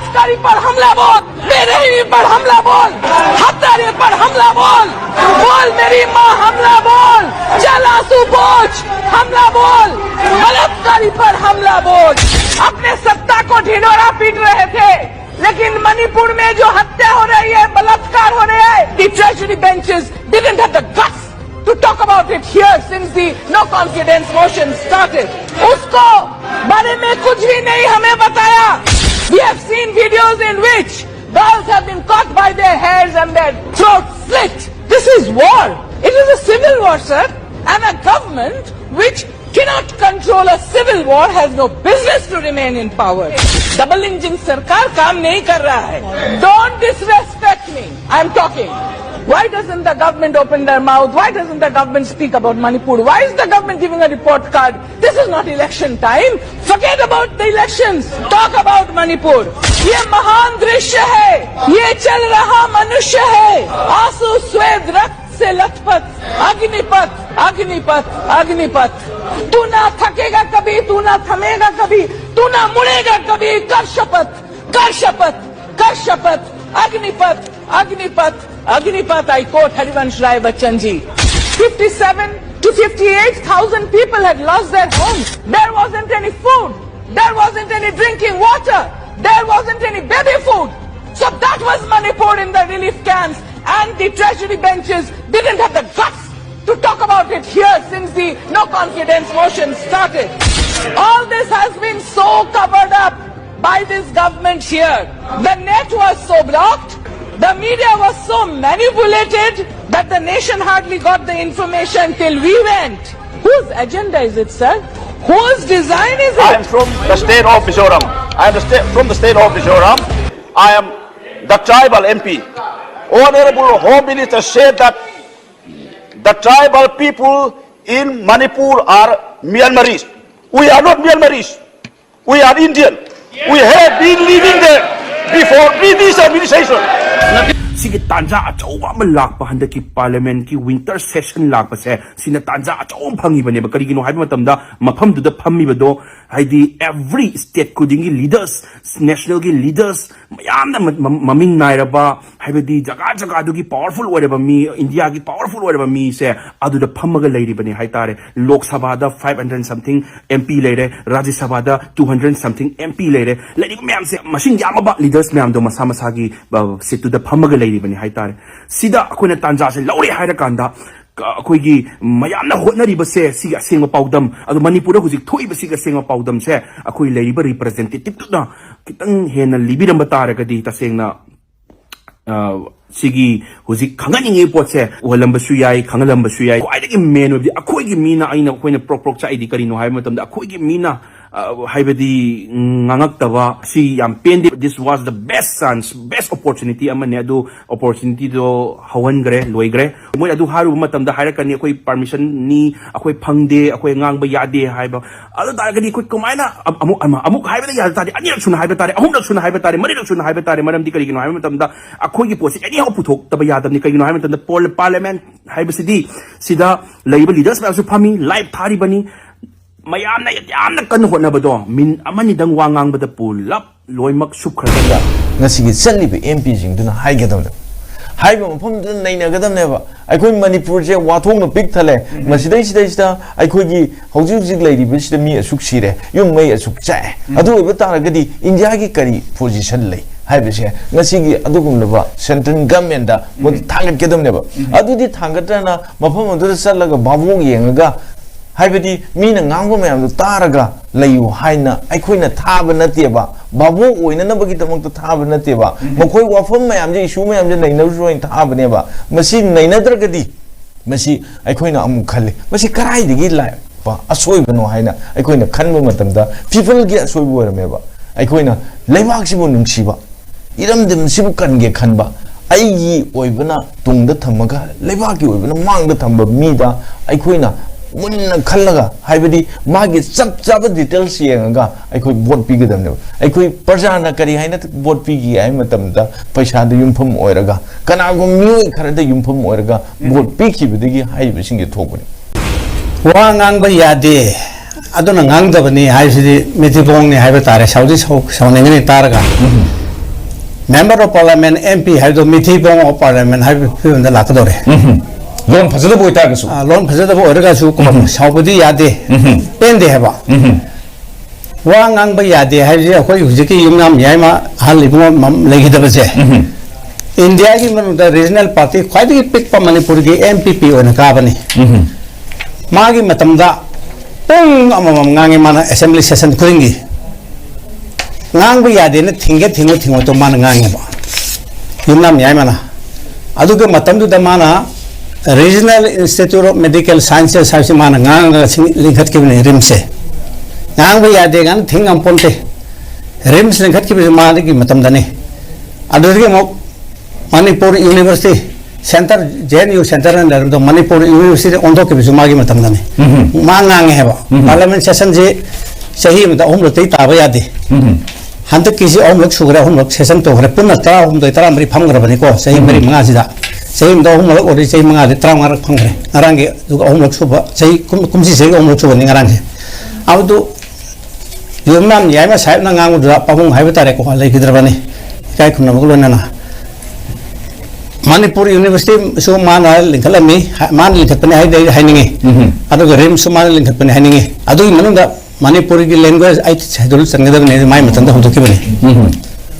बलात्कारी पर हमला बोल, बेरहमी पर हमला बोल, हत्यारे पर हमला बोल, बोल मेरी माँ हमला बोल, जलासू बोझ हमला बोल, बलात्कारी पर हमला बोल। अपने सत्ता को ढिंढोरा पीट रहे थे, लेकिन मणिपुर में जो हत्या हो रही है, बलात्कार हो रहा है, the treasury benches didn't have the guts to talk about it here since the no confidence motion started. उसको बारे में कुछ भी नहीं हमें बताया। We have seen videos in which girls have been caught by their hairs and their throats slit. This is war. It is a civil war, sir, and a government which cannot control a civil war has no business to remain in power. Double engine sarkar kaam nahi kar raha hai. Don't disrespect me. I am talking. Why doesn't the government open their mouth? Why doesn't the government speak about Manipur? Why is the government giving a report card? This is not election time. Forget about the elections. Talk about Manipur. ये महान दृश्य है, ये चल रहा मनुष्य है, आंसू स्वेद रक्त से लथपथ, अग्निपथ अग्निपथ अग्निपथ। तू ना थकेगा कभी, तू ना थमेगा कभी, तू ना मुड़ेगा कभी, कर शपथ कर शपथ कर शपथ, Agnipath Agnipath Agnipath. I quote Harivansh Rai Bachchan ji. 57 to 58,000 people had lost their homes. There wasn't any food, there wasn't any drinking water, there wasn't any baby food. So that was Manipur in the relief camps, and the treasury benches didn't have the guts to talk about it here since the no confidence motion started. All this has been so covered up by this government here. The net was so blocked, the media was so manipulated that the nation hardly got the information till we went. Whose agenda is it, sir? Whose design is it? I am from the state of Mizoram. I am from the state of Mizoram. I am the tribal MP. Honorable Home Minister said that the tribal people in Manipur are Myanmaris. We are not Myanmaris. We are Indian. We have been living there before British administration. Sige tanja achawa ma lakpa handaki parliament ki winter session lakpa se sina tanja achawa phangi bane ba karigino haiba matamda mafam du da phammi ba do haidi every state kudingi leaders national ki leaders mayamna maming nairaba haibadi jaga jaga du ki powerful oreba mi India ki powerful oreba mi se adu da phammaga leiri bane haitare Lok Sabha da 500 something MP leire Rajya Sabha da 200 something MP leire leiri mayam se machine yamaba leaders mayam do masa masa gi setu da phammaga bani haitare sida akoina tanja se lauri haira kanda akoigi mayamna hotnari ba se siga sengma paudam adu Manipur da hujik thoi ba siga sengma paudam se akoi leiri ba representative na kitang hena libiram batara gadi tasengna sigi hujik khanganingi pot se walam ba suyai khangalam ba suyai kwaidagi main of the akoigi mina aina akoina prok cha idi karino hai matam da akoigi mina haibadi ngangak taba si yam pendi. This was the best chance, best opportunity amane adu opportunity do hawan gre loi gre moi adu haru matam da haira kani akoi permission ni akoi phangde akoi ngang ba yade haiba adu taragadi akoi komaina amuk haiba ya tare ani suna haiba tare ahum suna haiba tare mari suna haiba tare maram di kari gino haiba matam da akoi gi posi ani ho puthok taba yadam ni kari gino haiba matam da parliament haiba sidi sida leiba leaders ba su phami live thari bani mayamna yamna kan hona bado min amani dang wangang bada pulap loimak sukhrada ngasigi challibe MP jingduna haigadamne haiba mafamda nainagadamne ba aikoi Manipur je wathong no pik thale masidai sida aikoi gi hojik leiribe sida mi asuk sire yum mai asuk chae adu oba taragadi India gi kari position lei haibese ngasigi adugumnaba central government da mo thangat kedamne ba adudi thangatana mafam adu challaga babong yengaga haibadi mina ngangbo mayam taraga layu haina aikoina thaba nateba babu oina nabagi tamok to thaba nateba makoi wafam mayam je issue mayam je naina join thaba neba masi naina dragadi masi aikoina amu khalle masi karai digi lai ba asoi bano haina aikoina khanba matamda people gi asoi borameba aikoina leibak sibu nungsiba iramdem sibu kange khanba aigi oibana tungda thamaga leibak gi oibana mangda thamba mida aikoina munna khallaga haibadi magi chap chap details yenga aikoi vote pigadamne aikoi parjana kari haina vote pigi ai matamda paisa da yumpham oiraga kana go mioi khara da yumpham oiraga vote piki bidigi haibi singe thobuni wa ngang ba yade aduna ngang da bani haisidi metibong ni haiba tare saudi saunengani taraga member of parliament MP 하이도 Meetei of parliament 하이도 표현을 낚아도래. 론 파서도 보이다 그수. 론 파서도 어려가지고 사우디 야대 밴드 해봐. 왕앙바 야대 하이지 거의 우지기 용남 야이마 할리고 레기더버제. 인디아기 मनोदा regional party ख्वाइदगी pick प मणिपुर की MPP ओने काबनी मागी मतमदा पुंग अमम ngange mana assembly session खुरिंगी ngang bu yade ne thingo to mana ngange ba yumnam yai mana aduga matam du da mana regional institute of medical sciences ha mana ngang lingkhat ki ne rimse ngang bu yade gan thingam ponte rims lingkhat ki mana ki matam da ne aduga mo Manipur University Center JNU Center and the Manipur University on top of Sumagi Matamani. Mangang have Parliament session Sahim the Home Tavayadi. Hunter Kisi Omlok Sugar Home session to Repunata home the Tramri Pangrabanico, saying very Mazida. Saying the Home or the same the Tramar Pangre, Arangi, Omlok Suba, say Kumsi say Omlok Suba Arangi. How do you man Yamas have Nangang Pamung Habitareko like Dravani? Kaikunavulana. Manipur University so mana linkalami man linkapani hainingi adu rim so mana linkapani hainingi adu manunda Manipur ki language ai chadul sangada ne mai matanda hotoki bani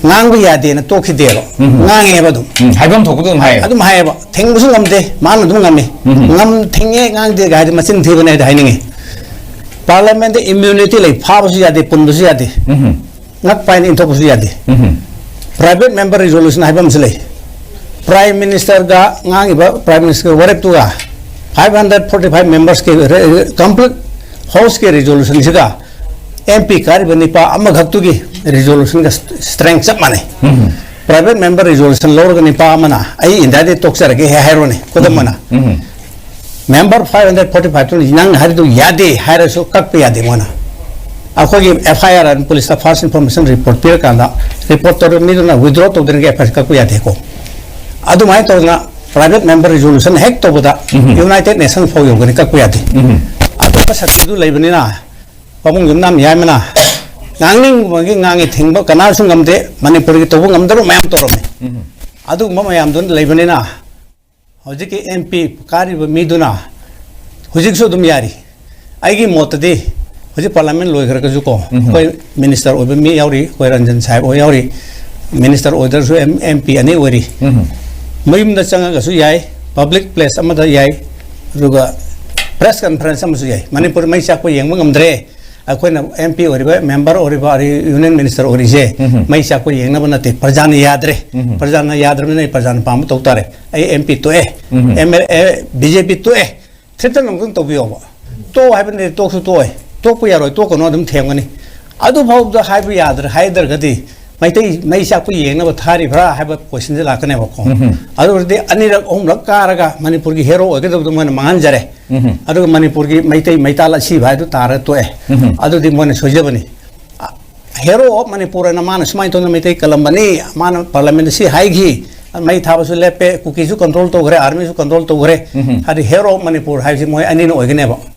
ngang bu yade na toki dero ngange badu 하이범 도구도 하이. adu mai ba theng bu ngamde man du ngami ngam thenge ngang de ga machin the bane hainingi parliament immunity like pha bu yade pun bu yade ngak pain into bu yade private member resolution haibam sele Prime Minister ga ngang Prime Minister warek tu ga 545 members ke complete house ke resolution siga MP kari bani pa amma ghaktu ki resolution ka strength sab mane private member resolution lor ga ni pa mana ai inda de toksar ke hairo ne kodam mana member 545 to nang hari tu yade hairo so kak pe yade mana akho ki FIR and police first information report pe kanda report to mi na withdraw to den ke FIR ka ku yade ko adu mai to na private member resolution hack to boda United Nations for yogani ka kuyati adu pa sakti du leibani na pamung yumnam yai mana ngangning magi ngangi thingba kana su ngamde Manipur ki to ngamdaru mayam to rom adu ma mayam dun leibani na hoji ki MP kari mi duna hoji so dum yari aigi motade hoji parliament loi gar ka ju ko koi minister obe mi yauri koi Ranjan sahib o yauri minister order su MP ani ori mayum da changa ga su yai public place amada yai ruga press conference am su yai Manipur mai sak ko yeng ngamdre akoi na MP ori ba member ori ba union minister ori je mai sak ko yeng na banate prajan yadre prajan yadre ne prajan pam to tare ai MP to MLA BJP to thetan ngong to biyo to haibne to su to pu yaroi to ko no dum thengani adu bhau da haibu yadre haidar gadi mai sak ko yeng na thari bra haiba question je lakane ba ko adu de anirak omlak karaga Manipur ki hero oge do man mangan jare adu Manipur ki maitala si bhai du tar to adu di mon sojabani hero of Manipur na man smai to na Meetei kalambani man parliament si haigi mai thaba su lepe kuki su control to gre army su control to gre adi hero of Manipur hai si moi ani no oge ne ba